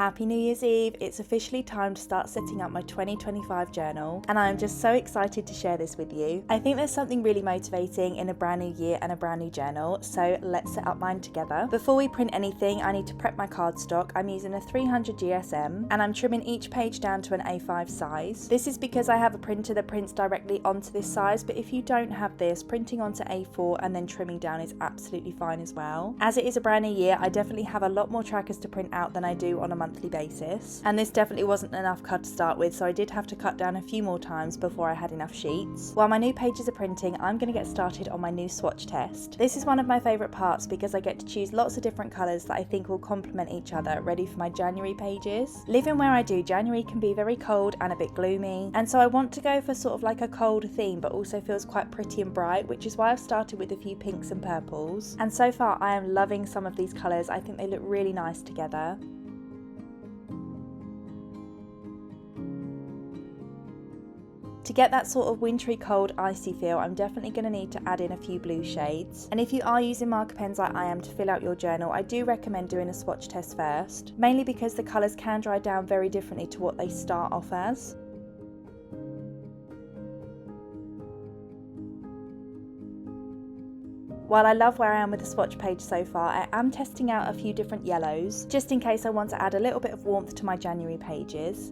Happy New Year's Eve! It's officially time to start setting up my 2025 journal, and I am just so excited to share this with you. I think there's something really motivating in a brand new year and a brand new journal, so let's set up mine together. Before we print anything, I need to prep my cardstock. I'm using a 300 GSM, and I'm trimming each page down to an A5 size. This is because I have a printer that prints directly onto this size, but if you don't have this, printing onto A4 and then trimming down is absolutely fine as well. As it is a brand new year, I definitely have a lot more trackers to print out than I do on a monthly basis, and this definitely wasn't enough cut to start with, so I did have to cut down a few more times before I had enough sheets. While my new pages are printing, I'm going to get started on my new swatch test. This is one of my favourite parts because I get to choose lots of different colours that I think will complement each other, ready for my January pages. Living where I do, January can be very cold and a bit gloomy, and so I want to go for sort of like a cold theme but also feels quite pretty and bright, which is why I've started with a few pinks and purples, and so far I am loving some of these colours. I think they look really nice together. To get that sort of wintry, cold, icy feel, I'm definitely going to need to add in a few blue shades. And if you are using marker pens like I am to fill out your journal, I do recommend doing a swatch test first, mainly because the colours can dry down very differently to what they start off as. While I love where I am with the swatch page so far, I am testing out a few different yellows, just in case I want to add a little bit of warmth to my January pages.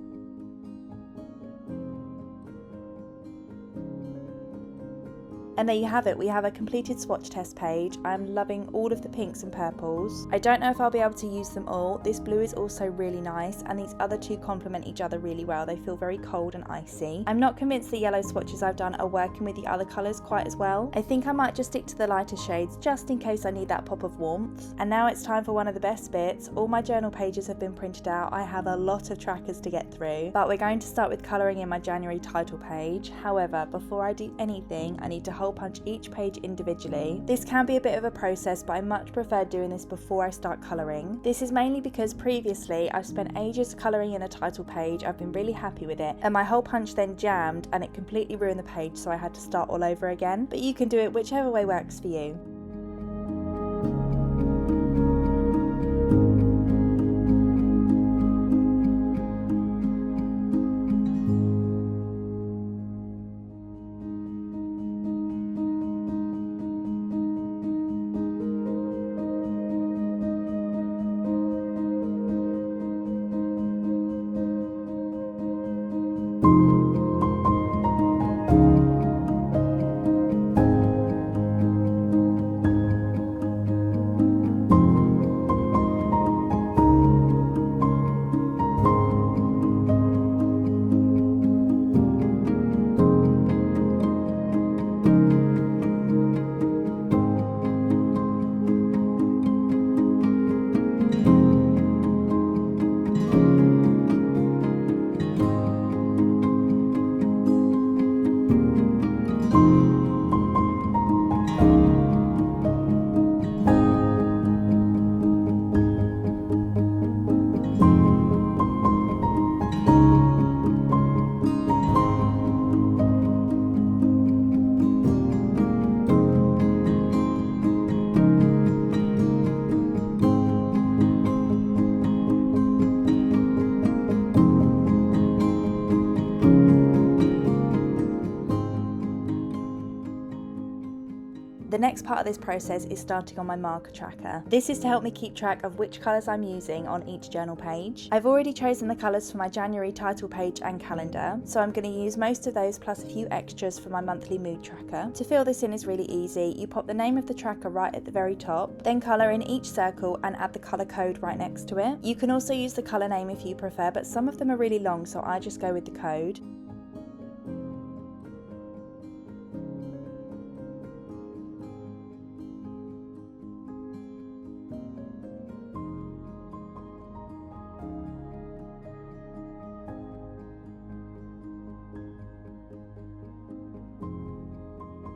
And there you have it, we have a completed swatch test page. I'm loving all of the pinks and purples. I don't know if I'll be able to use them all. This blue is also really nice, and these other two complement each other really well. They feel very cold and icy. I'm not convinced the yellow swatches I've done are working with the other colours quite as well. I think I might just stick to the lighter shades just in case I need that pop of warmth. And now it's time for one of the best bits. All my journal pages have been printed out. I have a lot of trackers to get through, but we're going to start with colouring in my January title page. However, before I do anything, I need to hole punch each page individually. This can be a bit of a process, but I much prefer doing this before I start colouring. This is mainly because previously I've spent ages colouring in a title page. I've been really happy with it, and my hole punch then jammed and it completely ruined the page, so I had to start all over again. But you can do it whichever way works for you. The next part of this process is starting on my marker tracker. This is to help me keep track of which colours I'm using on each journal page. I've already chosen the colours for my January title page and calendar, so I'm going to use most of those plus a few extras for my monthly mood tracker. To fill this in is really easy. You pop the name of the tracker right at the very top, then colour in each circle and add the colour code right next to it. You can also use the colour name if you prefer, but some of them are really long, so I just go with the code.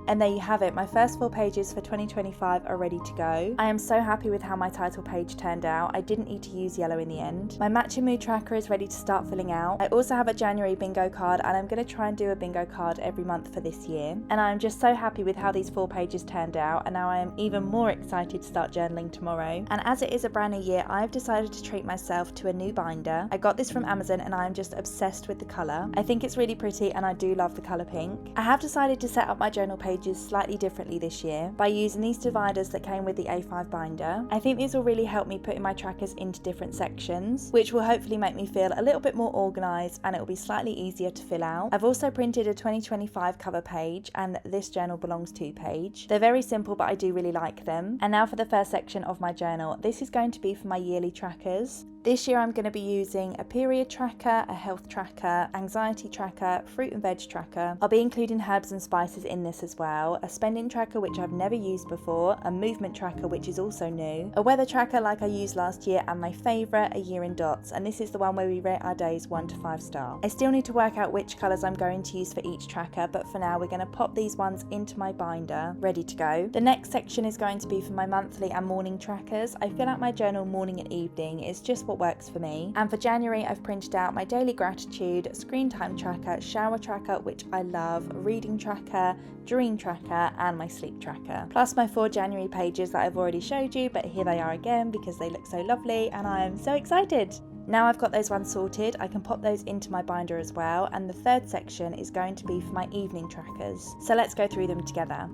And there you have it, my first 4 pages for 2025 are ready to go. I am so happy with how my title page turned out. I didn't need to use yellow in the end. My matching mood tracker is ready to start filling out. I also have a January bingo card, and I'm going to try and do a bingo card every month for this year. And I'm just so happy with how these 4 pages turned out, and now I am even more excited to start journaling tomorrow. And as it is a brand new year, I've decided to treat myself to a new binder. I got this from Amazon and I am just obsessed with the colour. I think it's really pretty and I do love the colour pink. I have decided to set up my journal pages slightly differently this year by using these dividers that came with the A5 binder. I think these will really help me putting my trackers into different sections, which will hopefully make me feel a little bit more organised, and it will be slightly easier to fill out. I've also printed a 2025 cover page, and this journal belongs to page. They're very simple, but I do really like them. And now for the first section of my journal. This is going to be for my yearly trackers. This year I'm going to be using a period tracker, a health tracker, anxiety tracker, fruit and veg tracker. I'll be including herbs and spices in this as well, a spending tracker which I've never used before, a movement tracker which is also new, a weather tracker like I used last year, and my favourite, a year in dots, and this is the one where we rate our days 1 to 5 star. I still need to work out which colours I'm going to use for each tracker, but for now we're going to pop these ones into my binder, ready to go. The next section is going to be for my monthly and morning trackers. I fill out my journal morning and evening, it's just what works for me. And for January I've printed out my daily gratitude, screen time tracker, shower tracker which I love, reading tracker, dream tracker, and my sleep tracker, plus my 4 January pages that I've already showed you, but here they are again because they look so lovely and I am so excited. Now I've got those ones sorted, I can pop those into my binder as well, and the third section is going to be for my evening trackers. So let's go through them together.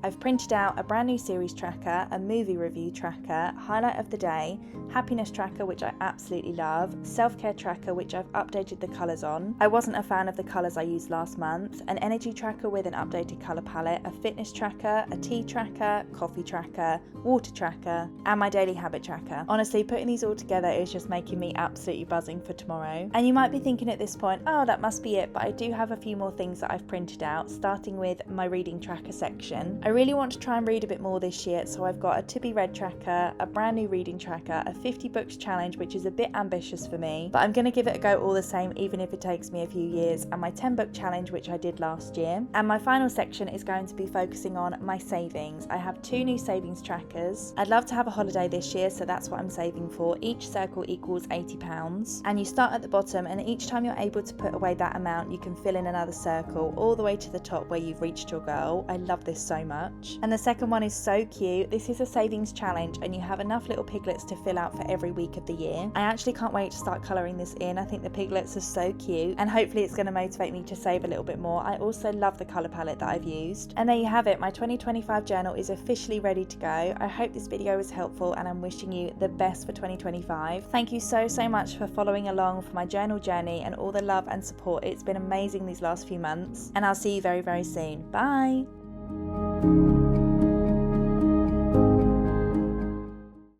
I've printed out a brand new series tracker, a movie review tracker, highlight of the day, happiness tracker which I absolutely love, self-care tracker which I've updated the colours on. I wasn't a fan of the colours I used last month, an energy tracker with an updated colour palette, a fitness tracker, a tea tracker, coffee tracker, water tracker, and my daily habit tracker. Honestly, putting these all together is just making me absolutely buzzing for tomorrow. And you might be thinking at this point, oh, that must be it, but I do have a few more things that I've printed out, starting with my reading tracker section. I really want to try and read a bit more this year, so I've got a To Be Read tracker, a brand new reading tracker, a 50 books challenge which is a bit ambitious for me, but I'm going to give it a go all the same even if it takes me a few years, and my 10 book challenge which I did last year. And my final section is going to be focusing on my savings. I have 2 new savings trackers. I'd love to have a holiday this year, so that's what I'm saving for. Each circle equals £80, and you start at the bottom, and each time you're able to put away that amount you can fill in another circle all the way to the top where you've reached your goal. I love this so much. And the second one is so cute. This is a savings challenge and you have enough little piglets to fill out for every week of the year. I actually can't wait to start colouring this in. I think the piglets are so cute and hopefully it's going to motivate me to save a little bit more. I also love the colour palette that I've used. And there you have it, my 2025 journal is officially ready to go. I hope this video was helpful and I'm wishing you the best for 2025. Thank you so much for following along for my journal journey and all the love and support. It's been amazing these last few months, and I'll see you very soon. Bye!